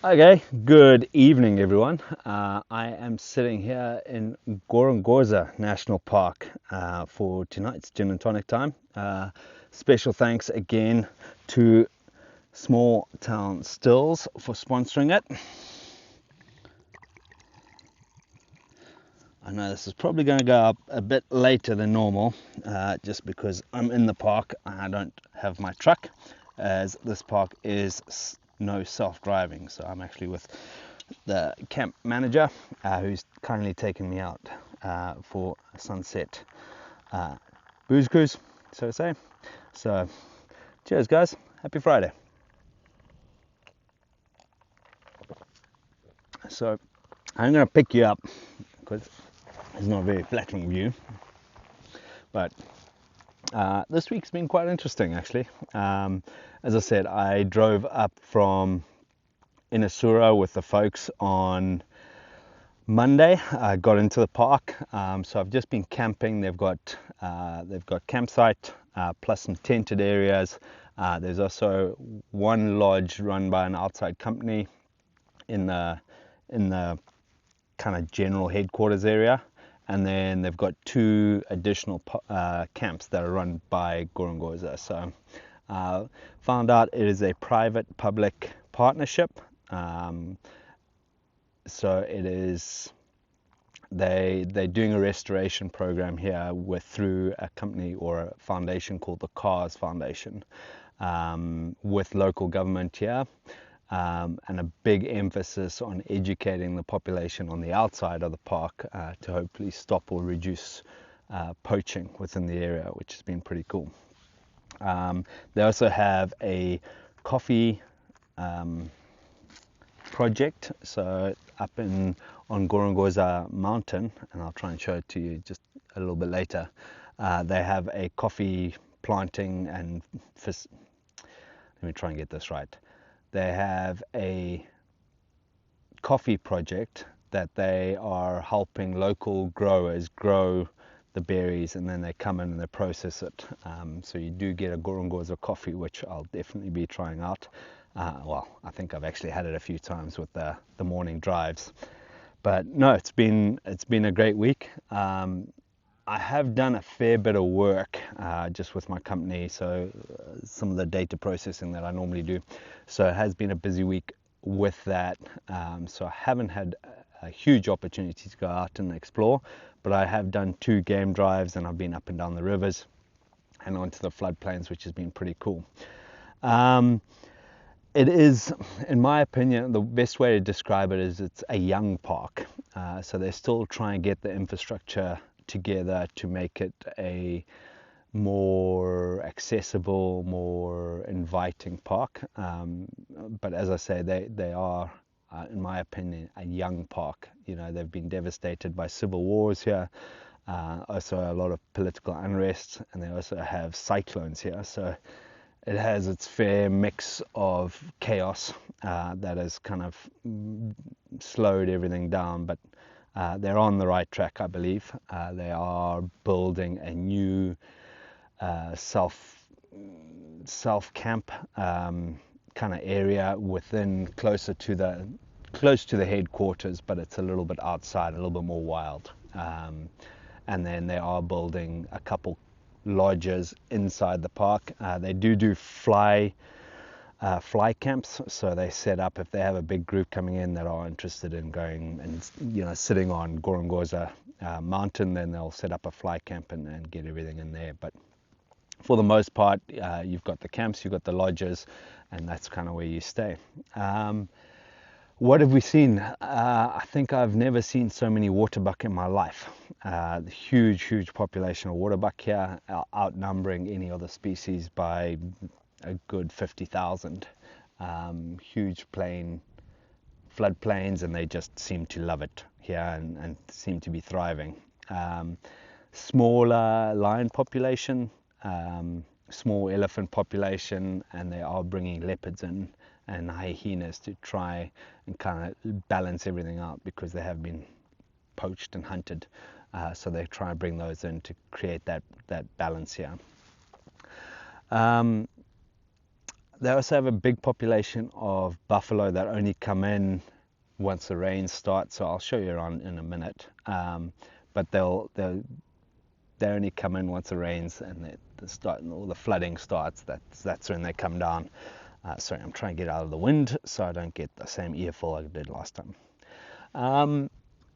Okay, good evening, everyone. I am sitting here in Gorongosa National Park for tonight's gin and tonic time. Special thanks again to Small Town Stills for sponsoring it. I know this is probably going to go up a bit later than normal, just because I'm in the park and I don't have my truck, as this park is no self-driving. So I'm actually with the camp manager, who's kindly taken me out for a sunset booze cruise, so to say. So, cheers, guys. Happy Friday. So, I'm going to pick you up because it's not a very flattering view, but this week's been quite interesting, actually. As I said, I drove up from Inasura with the folks on Monday. I got into the park, so I've just been camping. They've got campsite plus some tented areas. There's also one lodge run by an outside company in the kind of general headquarters area, and then they've got two additional camps that are run by Gorongosa. So found out it is a private-public partnership. So it is they're doing a restoration program here through a company or a foundation called the Cars Foundation, with local government here, and a big emphasis on educating the population on the outside of the park to hopefully stop or reduce poaching within the area, which has been pretty cool. They also have a coffee project, so up on Gorongosa mountain, and I'll try and show it to you just a little bit later. They have a coffee planting and let me try and get this right. They have a coffee project that they are helping local growers grow the berries, and then they come in and they process it. So you do get a Gorongosa coffee, which I'll definitely be trying out. Well, I think I've actually had it a few times with the morning drives. But no, it's been a great week. I have done a fair bit of work just with my company, so some of the data processing that I normally do. So it has been a busy week with that. So I haven't had a huge opportunity to go out and explore, but I have done 2 game drives, and I've been up and down the rivers and onto the floodplains, which has been pretty cool. It is, in my opinion, the best way to describe it is it's a young park. So they're still trying to get the infrastructure together to make it a more accessible, more inviting park. But as I say, they are, in my opinion, a young park. You know, they've been devastated by civil wars here, also a lot of political unrest, and they also have cyclones here. So it has its fair mix of chaos that has kind of slowed everything down, but they're on the right track, I believe. They are building a new self camp kind of area within close to the headquarters, but it's a little bit outside, a little bit more wild. And then they are building a couple lodges inside the park. They do fly camps, so they set up, if they have a big group coming in that are interested in going and sitting on Gorongosa mountain, then they'll set up a fly camp and get everything in there. But for the most part, you've got the camps, you've got the lodges, and that's kind of where you stay. What have we seen? I think I've never seen so many waterbuck in my life. The huge population of waterbuck here, outnumbering any other species by a good 50,000. Huge floodplains, and they just seem to love it here and seem to be thriving. Smaller lion population, small elephant population, and they are bringing leopards in and hyenas to try and kind of balance everything out, because they have been poached and hunted. So they try and bring those in to create that balance here. They also have a big population of buffalo that only come in once the rain starts. So I'll show you around in a minute. But they only come in once it rains, and all the flooding starts. That's when they come down. Sorry, I'm trying to get out of the wind so I don't get the same earful I did last time.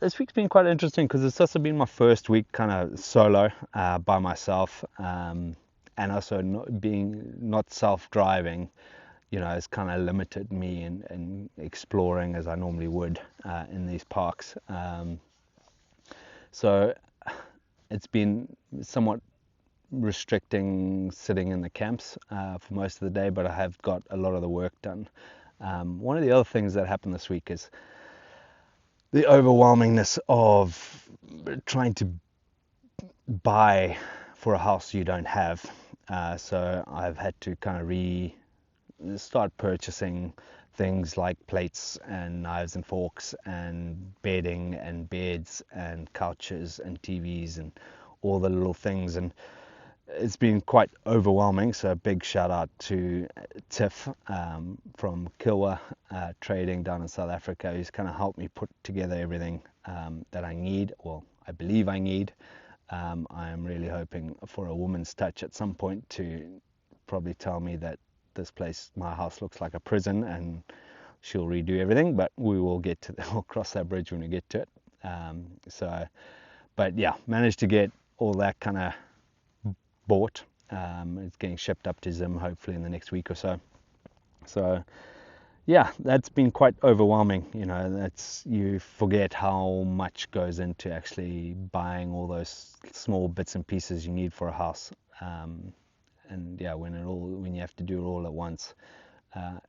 This week's been quite interesting because it's also been my first week kind of solo by myself, and also not self-driving. It's kind of limited me in exploring as I normally would in these parks. So it's been somewhat restricting sitting in the camps for most of the day, but I have got a lot of the work done. One of the other things that happened this week is the overwhelmingness of trying to buy for a house you don't have. So I've had to kind of start purchasing things like plates and knives and forks and bedding and beds and couches and TVs and all the little things, and it's been quite overwhelming. So a big shout out to Tiff from Kilwa Trading down in South Africa, who's kind of helped me put together everything that I need, or I believe I need. I am really hoping for a woman's touch at some point to probably tell me that this place, my house, looks like a prison, and she'll redo everything, but we'll cross that bridge when we get to it. But yeah, managed to get all that kind of bought. It's getting shipped up to Zim hopefully in the next week or so. So yeah, that's been quite overwhelming. You forget how much goes into actually buying all those small bits and pieces you need for a house. And yeah, when you have to do it all at once,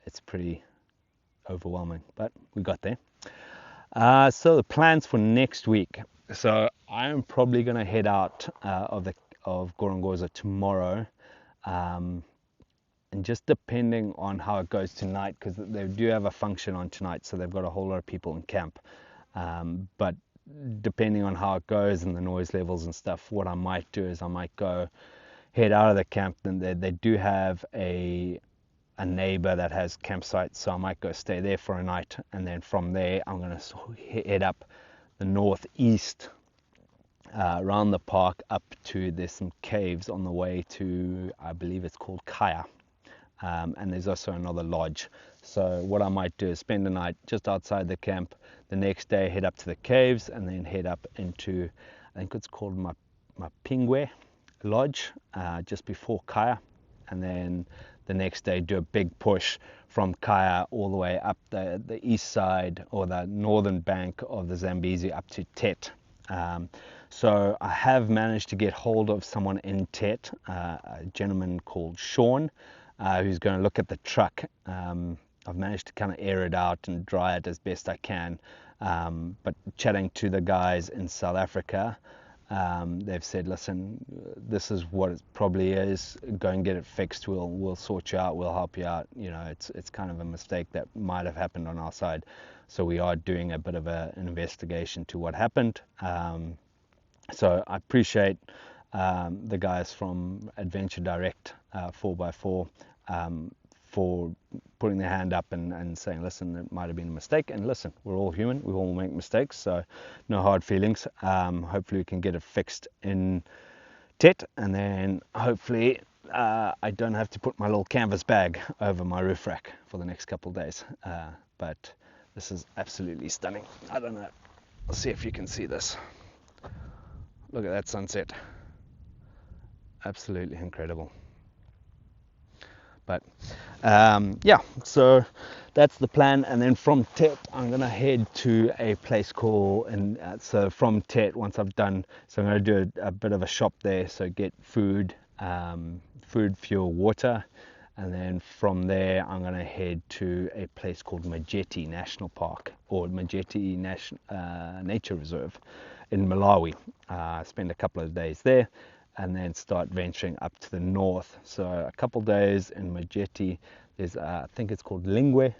it's pretty overwhelming, but we got there. So the plans for next week. So I am probably going to head out of Gorongosa tomorrow, and just depending on how it goes tonight, because they do have a function on tonight, so they've got a whole lot of people in camp. But depending on how it goes and the noise levels and stuff, what I might do is I might head out of the camp. And they do have a neighbor that has campsites, so I might go stay there for a night, and then from there I'm going to head up the northeast around the park up to, there's some caves on the way to, I believe it's called Kaya, and there's also another lodge. So what I might do is spend the night just outside the camp, the next day head up to the caves, and then head up into, I think it's called Mapingwe Lodge, just before Kaya, and then the next day do a big push from Kaya all the way up the east side, or the northern bank of the Zambezi, up to Tet. So I have managed to get hold of someone in Tet, a gentleman called Sean, who's going to look at the truck. I've managed to kind of air it out and dry it as best I can, but chatting to the guys in South Africa, they've said, listen, this is what it probably is, go and get it fixed, we'll sort you out, we'll help you out. It's kind of a mistake that might have happened on our side, so we are doing a bit of an investigation to what happened. So I appreciate the guys from Adventure Direct 4x4 for putting their hand up and saying, listen, it might have been a mistake, and listen, we're all human, we all make mistakes, so no hard feelings. Hopefully we can get it fixed in Tet, and then hopefully I don't have to put my little canvas bag over my roof rack for the next couple of days. But this is absolutely stunning. I don't know, I'll see if you can see this. Look at that sunset, absolutely incredible. But yeah, so that's the plan, and then from Tet I'm gonna head to a place called, and so from Tet, once I've done, so I'm gonna do a bit of a shop there, so get food, fuel, water, and then from there I'm gonna head to a place called Majeti National Park, or Majeti Nature Reserve in Malawi. Spend a couple of days there, and then start venturing up to the north. So a couple days in Majeti. There's I think it's called Lingwe.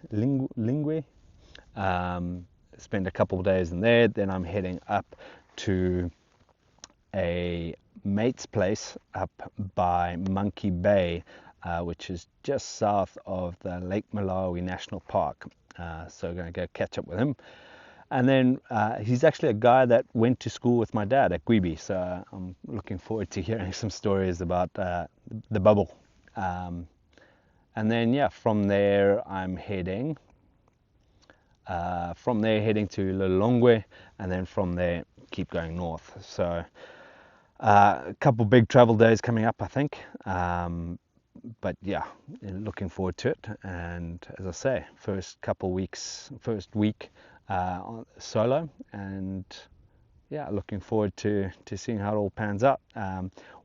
Spend a couple of days in there. Then I'm heading up to a mate's place up by Monkey Bay, which is just south of the Lake Malawi National Park. So going to go catch up with him. And then he's actually a guy that went to school with my dad at Gwibi, so I'm looking forward to hearing some stories about the bubble. And then yeah, from there I'm heading to Lilongwe, and then from there keep going north. So a couple big travel days coming up, I think. But yeah, looking forward to it. And as I say, first week solo, and yeah, looking forward to seeing how it all pans out.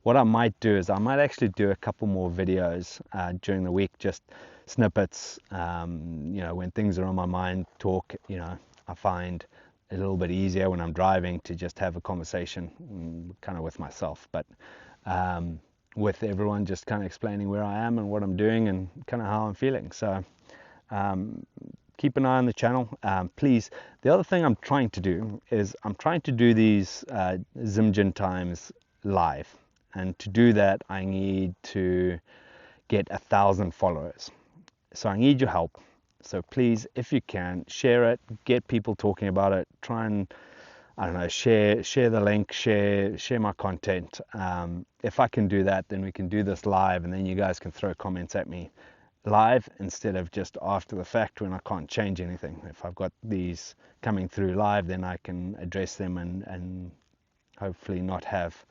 What I might do is I might actually do a couple more videos during the week, just snippets, when things are on my mind, talk. I find it a little bit easier when I'm driving to just have a conversation kind of with myself, but with everyone, just kind of explaining where I am and what I'm doing and kind of how I'm feeling. So keep an eye on the channel, please. The other thing I'm trying to do is I'm trying to do these Zimjin times live, and to do that I need to get 1,000 followers. So I need your help. So please, if you can, share it, get people talking about it, try and, I don't know, share the link, share my content. If I can do that, then we can do this live, and then you guys can throw comments at me live instead of just after the fact when I can't change anything. If I've got these coming through live, then I can address them and hopefully not have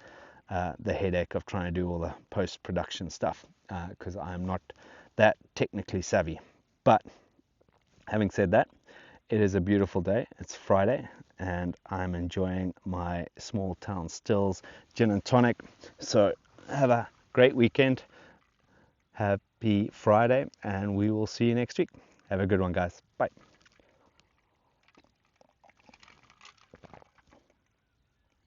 the headache of trying to do all the post-production stuff, because I'm not that technically savvy. But having said that, it is a beautiful day. It's Friday, and I'm enjoying my small town stills gin and tonic. So have a great weekend. Happy Friday, and we will see you next week. Have a good one, guys. Bye.